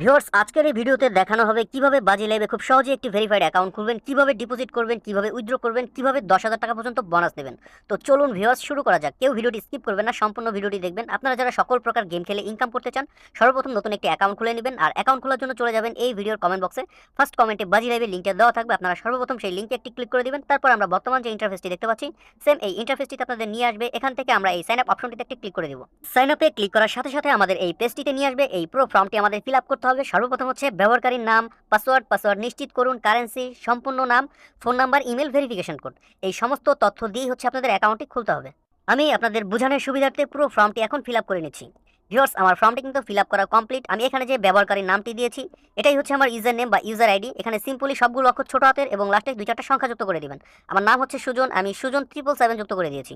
Viewers, আজকের এই ভিডিওতে দেখানো হবে কিভাবে বাজি লাইভে খুব সহজে একটি ভেরিফাইড অ্যাকাউন্ট খুলবেন, কিভাবে ডিপোজিট করবেন, কিভাবে উইথড্র করবেন, কিভাবে 10,000 টাকা পর্যন্ত বোনাস নেবেন। তো চলুন ভিউয়ার্স, শুরু করা যাক। কেউ ভিডিওটি স্কিপ করবেন না, সম্পূর্ণ ভিডিওটি দেখবেন। আপনারা যারা সকল প্রকার গেম খেলে ইনকাম করতে চান, সর্বপ্রথম নতুন একটি অ্যাকাউন্ট খুলে নেবেন। আর অ্যাকাউন্ট খোলার জন্য চলে যাবেন এই ভিডিওর কমেন্ট বক্সে। ফার্স্ট কমেন্টে বাজি লাইভের লিঙ্কটা দেওয়া থাকবে, আপনারা সর্বপ্রথম সেই লিঙ্কে একটি ক্লিক করে দিবেন। তারপর আমরা বর্তমান যে ইন্টারফেসটি দেখতে পাচ্ছি, সেম এই ইন্টারফেসটিতে আপনাদের নিয়ে আসবে। এখান থেকে আমরা এই সাইন আপ অপশনটিতে একটি ক্লিক করে দিব। সাইন আপে ক্লিক করার সাথে সাথে আমাদের এই পেজটিতে নিয়ে আসবে। এই পুরো ফর্মটি আমাদের ফিল আপ করতে হবে। সর্বপ্রথম হচ্ছে ব্যবহারকারীর নাম, পাসওয়ার্ড নিশ্চিত করুন, কারেন্সি, সম্পূর্ণ নাম, phone number, email, verification code, এই সমস্ত তথ্য দিয়েই হচ্ছে আপনাদের অ্যাকাউন্টটি খুলতে হবে। আমি আপনাদের বোঝানোর সুবিধার্থে পুরো ফর্মটি এখন ফিল আপ করে নিচ্ছি। ভিউয়ার্স, আমার ফর্মটি কিন্তু ফিল আপ করা কমপ্লিট। আমি এখানে যে ব্যবহারকারীর নামটি দিয়েছি, এটাই হচ্ছে আমার ইউজার নেম বা ইউজার আইডি। এখানে সিম্পলি সবগুলো অক্ষর ছোট হাতের এবং লাস্টে 2-4টা সংখ্যা যুক্ত করে দিবেন। আমার নাম হচ্ছে সুজন, আমি সুজন 777 যুক্ত করে দিয়েছি।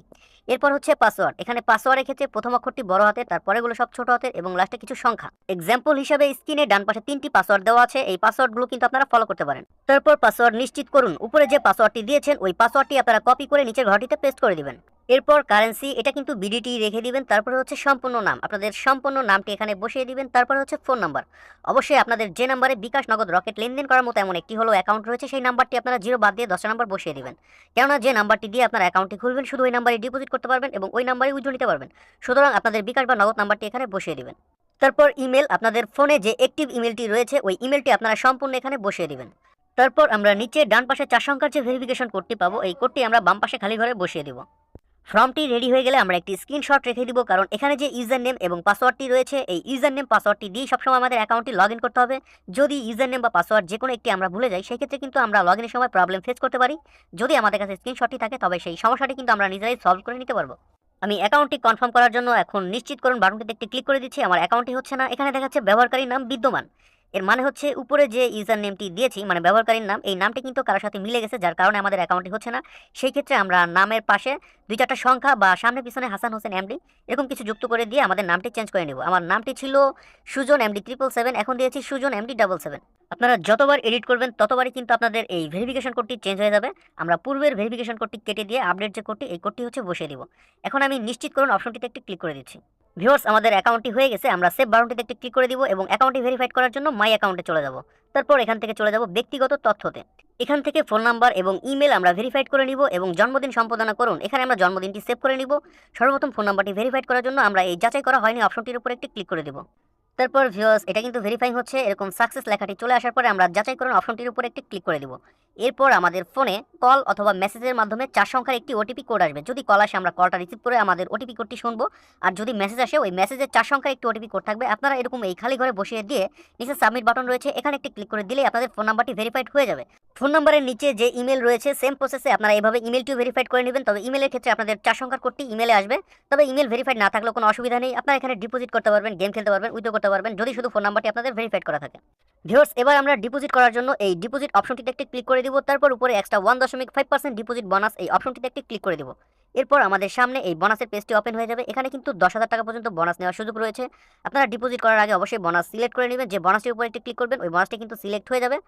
এরপর হচ্ছে পাসওয়ার্ড। এখানে পাসওয়ার্ডের ক্ষেত্রে প্রথম অক্ষরটি বড় হাতের, তারপরেগুলো সব ছোট হাতের এবং লাস্টে কিছু সংখ্যা। এক্সাম্পল হিসাবে স্ক্রিনে ডান পাশে 3টি পাসওয়ার্ড দেওয়া আছে, এই পাসওয়ার্ডগুলো কিন্তু আপনারা ফলো করতে পারেন। তারপর পাসওয়ার্ড নিশ্চিত করুন। উপরে যে পাসওয়ার্ডটি দিয়েছেন ওই পাসওয়ার্ডটি আপনারা কপি করে নিচের ঘরটিতে পেস্ট করে দিবেন। এরপর কারেন্সি, এটা কিন্তু বিডিটি রেখে দিবেন। তারপরে হচ্ছে সম্পূর্ণ নাম, আপনাদের সম্পূর্ণ নামটি এখানে বসিয়ে দিবেন। তারপরে হচ্ছে ফোন নাম্বার। অবশ্যই আপনাদের যে নাম্বারে বিকাশ, নগদ, রকেট লেনদেন করার মতো এমন একটি হলো অ্যাকাউন্ট রয়েছে, সেই নাম্বারটি আপনারা 0 বাদ দিয়ে 10টা নাম্বার বসিয়ে দিবেন। কেননা যে নাম্বারটি দিয়ে আপনার অ্যাকাউন্টটি খুলবেন, শুধু ওই নাম্বারে ডিপোজিট করতে পারবেন এবং ওই নাম্বারে উইথড্র নিতে পারবেন। সুতরাং আপনাদের বিকাশ বা নগদ নাম্বারটি এখানে বসিয়ে দিবেন। তারপর ইমেল, আপনাদের ফোনে যে অ্যাক্টিভ ইমেলটি রয়েছে ওই ইমেলটি আপনারা সম্পূর্ণ এখানে বসিয়ে দিবেন। তারপর আমরা নিচে ডান পাশে 4 সংখ্যার যে ভেরিফিকেশন কোডটি পাবো, এই কোডটি আমরা বাম পাশে খালি ঘরে বসিয়ে দিব। ফর্মটি রেডি হয়ে গেলে আমরা একটি স্ক্রিনশট রেখে দিব, কারণ এখানে যে ইউজার নেম এবং পাসওয়ার্ডটি রয়েছে, এই ইউজার নেম পাসওয়ার্ডটি দিয়ে সবসময় আমাদের অ্যাকাউন্টটি লগ ইন করতে হবে। যদি ইউজার নেম বা পাসওয়ার্ড যে কোনো একটি আমরা ভুলে যাই, সেই ক্ষেত্রে কিন্তু আমরা লগ ইনের সময় প্রবলেম ফেস করতে পারি। যদি আমাদের কাছে স্ক্রিনশটটি থাকে, তবে সেই সমস্যাটি কিন্তু আমরা নিজেরাই সলভ করে নিতে পারবো। আমি অ্যাকাউন্টটি কনফার্ম করার জন্য এখন নিশ্চিত করুন বাটনটিতে একটি ক্লিক করে দিচ্ছি। আমার অ্যাকাউন্টটি হচ্ছে না, এখানে দেখাচ্ছে ব্যবহারকারীর নাম বিদ্যমান। এর মানে হচ্ছে উপরে যে ইউজার নেমটি দিয়েছি, মানে ব্যবহারকারীর নাম, এই নামটি কিন্তু কারোর সাথে মিলে গেছে, যার কারণে আমাদের অ্যাকাউন্টটি হচ্ছে না। সেই ক্ষেত্রে আমরা নামের পাশে 2-4টা সংখ্যা বা সামনে পিছনে হাসান হোসেন এমডি এরকম কিছু যুক্ত করে দিয়ে আমাদের নামটি চেঞ্জ করে নেব। আমার নামটি ছিল সুজন এমডি 777, এখন দিয়েছি সুজন এমডি 77। আপনারা যতবার এডিট করবেন ততবারই কিন্তু আপনাদের এই ভেরিফিকেশন কোডটি চেঞ্জ হয়ে যাবে। আমরা পূর্বের ভেরিফিকেশন কোডটি কেটে দিয়ে আপডেট যে কোডটি, এই কোডটি হচ্ছে বসিয়ে দিব। এখন আমি নিশ্চিত করুন অপশনটিতে একটি ক্লিক করে দিচ্ছি। ভিউয়ার্স, আমাদের অ্যাকাউন্টটি হয়ে গেছে। আমরা সেভ বাটনটিতে একটি ক্লিক করে দিব এবং অ্যাকাউন্টটি ভেরিফাইড করার জন্য মাই অ্যাকাউন্টে চলে যাব। তারপর এখান থেকে চলে যাব ব্যক্তিগত তথ্যতে। এখান থেকে ফোন নাম্বার এবং ইমেল আমরা ভেরিফাইড করে নিব এবং জন্মদিন সম্পাদনা করুন, এখানে আমরা জন্মদিনটি সেভ করে নিব। সর্বপ্রথম ফোন নাম্বারটি ভেরিফাইড করার জন্য আমরা এই যাচাই করা হয়নি অপশনটির উপর একটি ক্লিক করে দেব। তারপর ভিউয়ার্স, এটা কিন্তু ভেরিফাই হচ্ছে। এরকম সাকসেস লেখাটি চলে আসার পরে আমরা যাচাই করুন অপশনটির উপর একটি ক্লিক করে দিব। এরপর আমাদের ফোনে কল অথবা মেসেজের মাধ্যমে 4 সংখ্যার একটি ওটিপি কোড আসবে। যদি কল আসে আমরা কলটা রিসিভ করে আমাদের ওটিপি কোডটি শুনবো, আর যদি মেসেজ আসে ওই মেসেজের 4 সংখ্যার একটি ওটিপি কোড থাকবে। আপনারা এরকম এই খালি ঘরে বসিয়ে দিয়ে নিচে সাবমিট বাটন রয়েছে, এখানে একটি ক্লিক করে দিলেই আপনাদের ফোন নাম্বারটি ভেরিফাইড হয়ে যাবে। ফোন নাম্বারের নিচে যে ইমেল রয়েছে, সেম প্রসেসে আপনারা এভাবে ইমেলটিও ভেরিফাইড করে নেবেন। তবে ইমেলের ক্ষেত্রে আপনাদের 4 সংখ্যার কোডটি ইমেলে আসবে। তবে ইমেল ভেরিফাইড না থাকলেও কোনো অসুবিধা নেই, আপনারা এখানে ডিপোজিট করতে পারবেন, গেম খেলতে পারবেন, উইথড্র করতে পারবেন, যদি শুধু ফোন নাম্বারটি আপনাদের ভেরিফাইড করা থাকে। ভিউয়ার্স, এবার আমরা ডিপোজিট করার জন্য এই ডিপোজিট অপশনটিতে একটি ক্লিক করে দিব। তারপর উপরে এক্সট্রা 1.5% ডিপোজিট বোনাস, এই অপশনটিতে একটি ক্লিক করে দিব। এরপর আমাদের সামনে এই বোনাসের পেজটি ওপেন হয়ে যাবে। এখানে কিন্তু 10,000 টাকা পর্যন্ত বোনাস নেওয়ার সুযোগ রয়েছে। আপনারা ডিপোজিট করার আগে অবশ্যই বোনাস সিলেক্ট করে নেবেন। যে বোনাসটির উপর একটি ক্লিক করবেন ওই বোনাসটি কিন্তু সিলেক্ট হয়ে যাবে।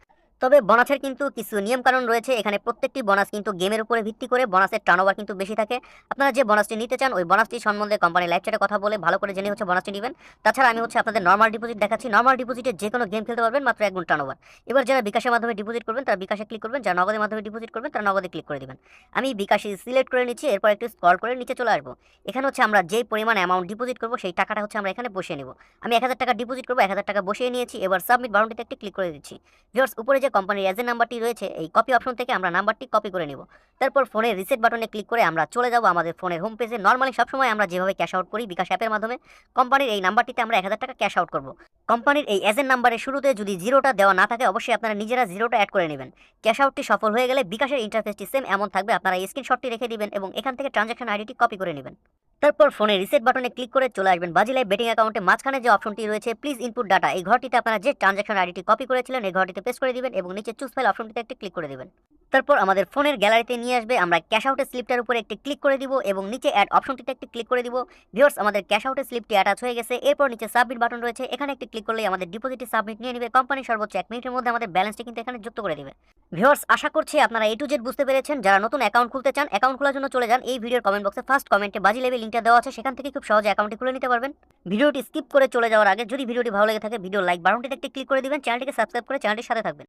তবে বোনাসের কিন্তু কিছু নিয়ম কানুন রয়েছে। এখানে প্রত্যেকটি বোনাস কিন্তু গেমের উপরে ভিত্তি করে বোনাসের টার্নওভার কিন্তু বেশি থাকে। আপনারা যে বোনাসটি নিতে চান ওই বোনাসটি সম্বন্ধে কোম্পানি লাইভ চ্যাটে কথা বলে ভালো করে জেনে হচ্ছে বোনাসটি নেবেন। তাছাড়া আমি হচ্ছে আপনাদের নর্মাল ডিপোজিট দেখাচ্ছি। নর্মাল ডিপোজিটে যে কোনো গেম খেলতে পারবেন, মাত্র 1 গুণ টার্নওভার। এবার যারা বিকাশের মাধ্যমে ডিপোজিট করবেন তারা বিকাশে ক্লিক করবেন, যারা নগদের মাধ্যমে ডিপোজিট করবেন তারা নগদে ক্লিক করে দিবেন। আমি বিকাশে সিলেক্ট করে নিচ্ছি। এরপর একটু স্ক্রল করে নিচে চলে আসবো। এখানে হচ্ছে আমরা যেই পরিমাণ অ্যামাউন্ট ডিপোজিট করবো সেই টাকাটা হচ্ছে আমরা এখানে বসিয়ে নেব। আমি 1000 টাকা ডিপোজিট করবো, 1000 টাকা বসিয়ে নিয়েছি। এবার সাবমিট বাটনটিতে একটি ক্লিক করে দিচ্ছি। ভিউয়ার্স, উপরে যে কোম্পানির এজেন্ট নাম্বারটি রয়েছে এই কপি অপশন থেকে আমরা নাম্বারটি কপি করে নিব। তারপর ফোনের রিসেট বাটনে ক্লিক করে আমরা চলে যাব আমাদের ফোনের হোম পেজে। নর্মালি সবসময় আমরা যেভাবে ক্যাশ আউট করি বিকাশ অ্যাপের মাধ্যমে, কোম্পানির এই নাম্বারটিতে আমরা 1000 টাকা ক্যাশ আউট করব। কোম্পানির এই এজেন্ট নাম্বারের শুরুতে যদি জিরোটা দেওয়া না থাকে অবশ্যই আপনারা নিজেরা জিরোটা অ্যাড করে নেবেন। ক্যাশ আউটটি সফল হয়ে গেলে বিকাশের ইন্টারফেসটি সেম এমন থাকবে। আপনারা এই স্ক্রিনশটটি রেখে দিবেন এবং এখান থেকে ট্রানজ্যাকশন আইডিটি কপি করে নেবেন। তারপর ফোনে রিসেট বাটনে ক্লিক করে চলে আসবেন বাজি লাইভ বেটিং অ্যাকাউন্টে। মাঝখানে যে অপশনটি রয়েছে প্লিজ ইনপুট ডাটা, এই ঘরটিতে আপনারা যে ট্রানজ্যাকশন আইডিটি কপি করেছিলেন এই ঘরটিতে পেস্ট করে দিবেন এবং নিচে চুজ ফাইল অপশনটিতে একটি ক্লিক করে দিবেন। তারপর আমাদের ফোনের গ্যালারিতে নিয়ে আসবে, আমরা ক্যাশ আউটের স্লিপটার উপরে একটি ক্লিক করে দিব এবং নিচে অ্যাড অপশনটিতে একটি ক্লিক করে দিব। ভিউয়ার্স, আমাদের ক্যাশ আউটের স্লিপটি অ্যাটাচ হয়ে গেছে। এরপর নিচে সাবমিট বাটন রয়েছে, এখানে একটি ক্লিক করলেই আমাদের ডিপোজিটটি সাবমিট নিয়ে নেবে। কোম্পানি সর্বোচ্চ 1 মিনিটের মধ্যে আমাদের ব্যালেন্সটি কিন্তু এখানে যুক্ত করে দিবে। ভিউয়ার্স, আশা করছি আপনারা A to Z বুঝতে পেরেছেন। যারা নতুন অ্যাকাউন্ট খুলতে চান, অ্যাকাউন্ট খোলার জন্য চলে যান এই ভিডিওর কমেন্ট বক্সে ফার্স্ট কমেন্টে বাজি লেভেল লিংকটা দেওয়া আছে, সেখান থেকে খুব সহজে অ্যাকাউন্টটি খুলে নিতে পারবেন। ভিডিওটি স্কিপ করে চলে যাওয়ার আগে যদি ভিডিওটি ভালো লেগে থাকে ভিডিও লাইক বাটনটিতে একটি ক্লিক করে দিবেন, চ্যানেলটিকে সাবস্ক্রাইব করে চ্যানেলটির সাথে থাকবেন।